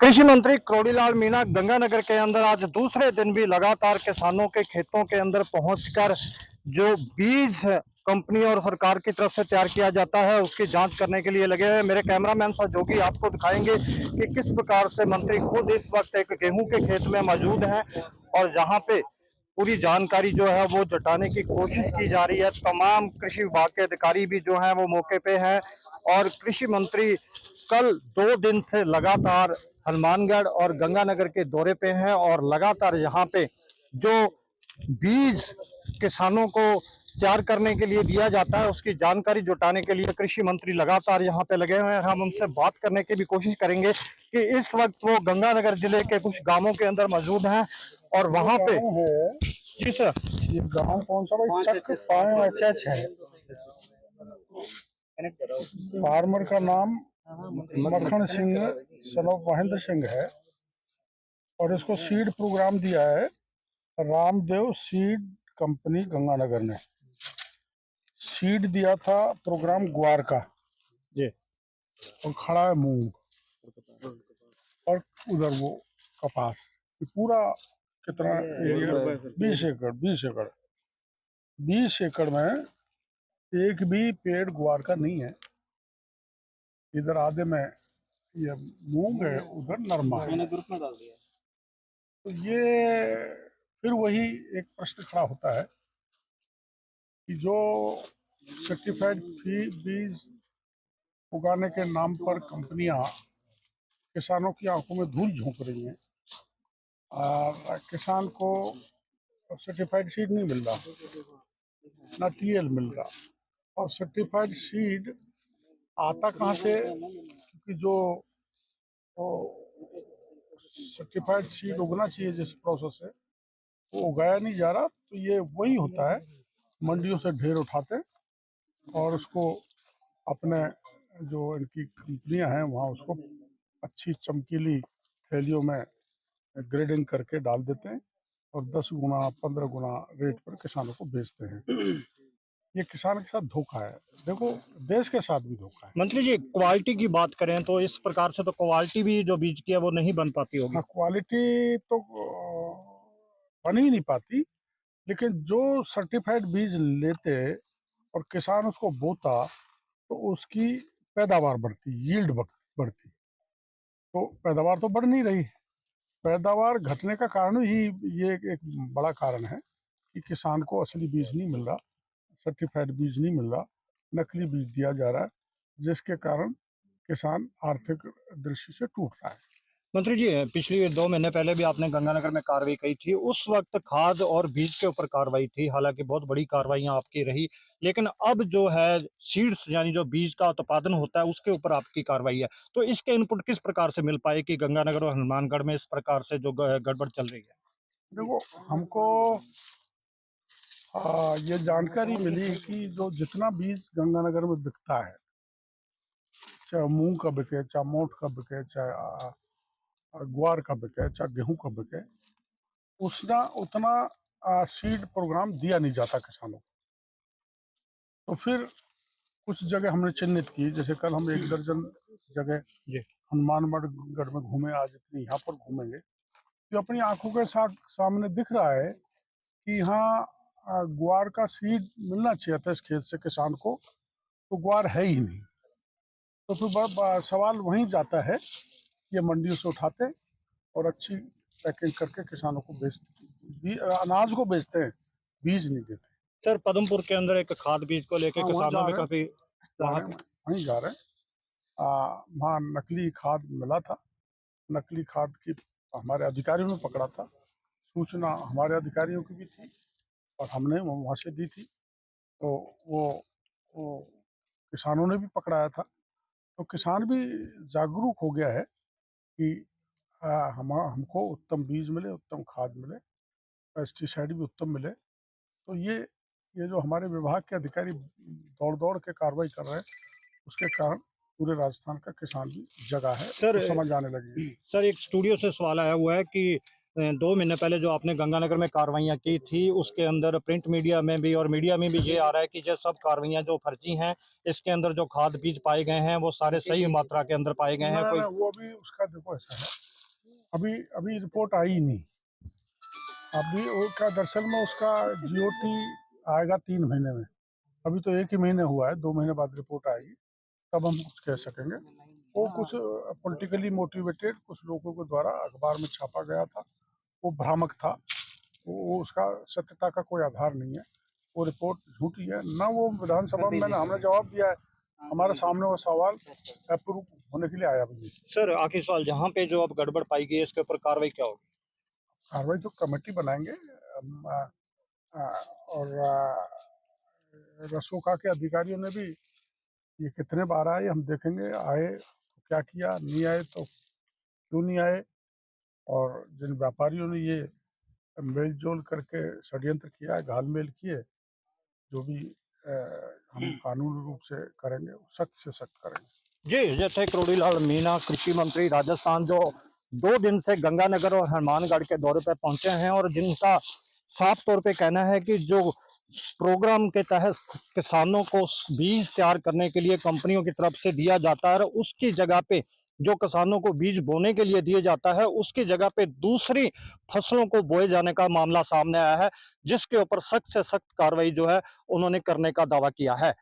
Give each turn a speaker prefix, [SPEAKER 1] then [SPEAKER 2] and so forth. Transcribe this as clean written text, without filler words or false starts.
[SPEAKER 1] कृषि मंत्री क्रोडीलाल मीणा गंगानगर के अंदर आज दूसरे दिन भी लगातार किसानों के खेतों के अंदर पहुंचकर जो बीज कंपनी और सरकार की तरफ से तैयार किया जाता है उसकी जांच करने के लिए लगे हुए। मेरे कैमरामैन सहयोगी आपको दिखाएंगे कि किस प्रकार से मंत्री खुद इस वक्त एक गेहूं के खेत में मौजूद हैं और जहां पे पूरी जानकारी जो है वो जुटाने की कोशिश की जा रही है। तमाम कृषि विभाग के अधिकारी भी जो है वो मौके पे हैं और कृषि मंत्री कल 2 दिन से लगातार हनुमानगढ़ और गंगानगर के दौरे पे हैं और लगातार यहाँ पे जो बीज किसानों को तैयार करने के लिए दिया जाता है उसकी जानकारी जुटाने के लिए कृषि मंत्री लगातार यहाँ पे लगे हुए हैं। हम उनसे बात करने की भी कोशिश करेंगे कि इस वक्त वो गंगानगर जिले के कुछ गांवों के अंदर मौजूद हैं और वहां पे जी सर,
[SPEAKER 2] ये गांव कौन सा भाई? चक 5 है। फार्मर का नाम मक्खन सिंह सनोप महेंद्र सिंह है और इसको सीड प्रोग्राम दिया है रामदेव सीड कंपनी गंगानगर ने। सीड दिया था प्रोग्राम ग्वार का
[SPEAKER 1] जी
[SPEAKER 2] और खड़ा है मूंग और उधर वो कपास। ये पूरा कितना एरिया? 20 एकड़। 20 एकड़ में एक भी पेड़ ग्वार का नहीं है। इधर आधे में ये मूंग है, उधर नरमा है।
[SPEAKER 1] ग्रुप में डाल दिया।
[SPEAKER 2] तो ये फिर वही एक प्रश्न खड़ा होता है कि जो सर्टिफाइड बीज उगाने के नाम पर कंपनियां किसानों की आंखों में धूल झोंक रही हैं और किसान को सर्टिफाइड सीड नहीं मिल रहा, ना टीएल मिल रहा। और सर्टिफाइड सीड आता कहाँ से? क्योंकि जो सर्टिफाइड सीड उगना चाहिए जिस प्रोसेस से वो उगाया नहीं जा रहा। तो ये वही होता है, मंडियों से ढेर उठाते और उसको अपने जो इनकी कंपनियां हैं वहाँ उसको अच्छी चमकीली थैलियों में ग्रेडिंग करके डाल देते हैं और 10 गुना 15 गुना रेट पर किसानों को बेचते हैं। ये किसान के साथ धोखा है। देखो, देश के साथ भी धोखा है।
[SPEAKER 1] मंत्री जी, क्वालिटी की बात करें तो इस प्रकार से तो क्वालिटी भी जो बीज की है वो नहीं बन पाती होगी।
[SPEAKER 2] हाँ, क्वालिटी तो बन ही नहीं पाती, लेकिन जो सर्टिफाइड बीज लेते और किसान उसको बोता तो उसकी पैदावार बढ़ती, यील्ड बढ़ती। तो पैदावार तो बढ़ नहीं रही। पैदावार घटने का कारण ही ये एक बड़ा कारण है कि किसान को असली बीज नहीं मिल रहा, सर्टिफाइड बीज नहीं मिल रहा, नकली बीज दिया जा रहा है, जिसके कारण किसान आर्थिक दृष्टि से टूट रहा है।
[SPEAKER 1] मंत्री जी, पिछली 2 महीने पहले भी आपने गंगानगर में कार्रवाई की थी। उस वक्त खाद और बीज के ऊपर कार्रवाई थी, हालांकि बहुत बड़ी कार्रवाइयां आपकी रही, लेकिन अब जो है सीड्स यानी जो बीज का उत्पादन होता है उसके ऊपर आपकी कार्रवाई है। तो इसके इनपुट किस प्रकार से मिल पाए कि गंगानगर और हनुमानगढ़ में इस प्रकार से जो गड़बड़ चल रही है?
[SPEAKER 2] देखो, हमको ये जानकारी मिली कि जो जितना बीज गंगानगर में बिकता है, चाहे मूंग का बिके, चाहे मोठ का बिके, चाहे ग्वार का बिके, चाहे गेहूं का बिके, उतना सीड प्रोग्राम दिया नहीं जाता किसानों को। तो फिर कुछ जगह हमने चिन्हित की, जैसे कल हम 1 दर्जन जगह हनुमानगढ़ में घूमे, आज इतनी यहाँ पर घूमेंगे। तो अपनी आंखों के साथ सामने दिख रहा है कि यहाँ ग्वार का सीड मिलना चाहिए था इस खेत से किसान को, तो ग्वार है ही नहीं। तो फिर सवाल वहीं जाता है, ये मंडियों से उठाते और अच्छी पैकिंग करके किसानों को बेचते, अनाज को बेचते हैं, बीज नहीं देते।
[SPEAKER 1] सर, पदमपुर के अंदर एक खाद बीज को लेकर किसानों में काफी
[SPEAKER 2] वहीं जा रहे हैं। वहाँ नकली खाद मिला था। नकली खाद की हमारे अधिकारियों ने पकड़ा था। सूचना हमारे अधिकारियों की भी थी और हमने वहाँ से दी थी। तो वो किसानों ने भी पकड़ाया था। तो किसान भी जागरूक हो गया है कि हमको उत्तम बीज मिले, उत्तम खाद मिले, पेस्टिसाइड भी उत्तम मिले। तो ये जो हमारे विभाग के अधिकारी दौड़ दौड़ के कार्रवाई कर रहे हैं, उसके कारण पूरे राजस्थान का किसान भी जगा है,
[SPEAKER 1] सर।
[SPEAKER 2] समझ आने लगी।
[SPEAKER 1] सर, एक स्टूडियो से सवाल आया हुआ है कि 2 महीने पहले जो आपने गंगानगर में कार्रवाइयां की थी उसके अंदर प्रिंट मीडिया में भी और मीडिया में भी ये आ रहा है कि ये सब कार्रवाइयां जो फर्जी हैं, इसके अंदर जो खाद बीज पाए गए हैं वो सारे सही मात्रा के अंदर पाए गए हैं।
[SPEAKER 2] वो भी उसका देखो ऐसा है अभी अभी रिपोर्ट आई ही नहीं। अभी वो क्या, दरअसल में उसका जीओटी आएगा 3 महीने में। अभी तो 1 ही महीने हुआ है, 2 महीने बाद रिपोर्ट आएगी, तब हम कुछ कह सकेंगे। वो कुछ पॉलिटिकली मोटिवेटेड कुछ लोगों के द्वारा अखबार में छापा गया था, वो भ्रामक था। वो उसका सत्यता का कोई आधार नहीं है, वो रिपोर्ट झूठी है। ना वो विधानसभा में हमने जवाब दिया है, हमारे सामने वो सवाल अप्रूव होने के लिए आया भी नहीं।
[SPEAKER 1] सर आखिरी सवाल, जहाँ पे जो अब गड़बड़ पाई गई है इसके ऊपर कार्रवाई क्या होगी?
[SPEAKER 2] कार्रवाई तो कमेटी बनाएंगे, और रसोका के अधिकारियों ने भी ये कितने बार आए हम देखेंगे, आए तो क्या किया, नहीं आए तो क्यों नहीं आए। और जिन व्यापारियों ने ये मेल जोल करके षड्यंत्र किया है, घालमेल किए, जो भी हम कानूनी रूप से करेंगे, सख्त से सख्त करेंगे।
[SPEAKER 1] जी, जैसे करोड़ीलाल मीणा कृषि मंत्री राजस्थान जो 2 दिन से गंगानगर और हनुमानगढ़ के दौरे पर पहुंचे हैं और जिनका साफ तौर पे कहना है कि जो प्रोग्राम के तहत किसानों को बीज तैयार करने के लिए कंपनियों की तरफ से दिया जाता है, उसकी जगह पे जो किसानों को बीज बोने के लिए दिया जाता है उसकी जगह पे दूसरी फसलों को बोए जाने का मामला सामने आया है, जिसके ऊपर सख्त से सख्त कार्रवाई जो है उन्होंने करने का दावा किया है।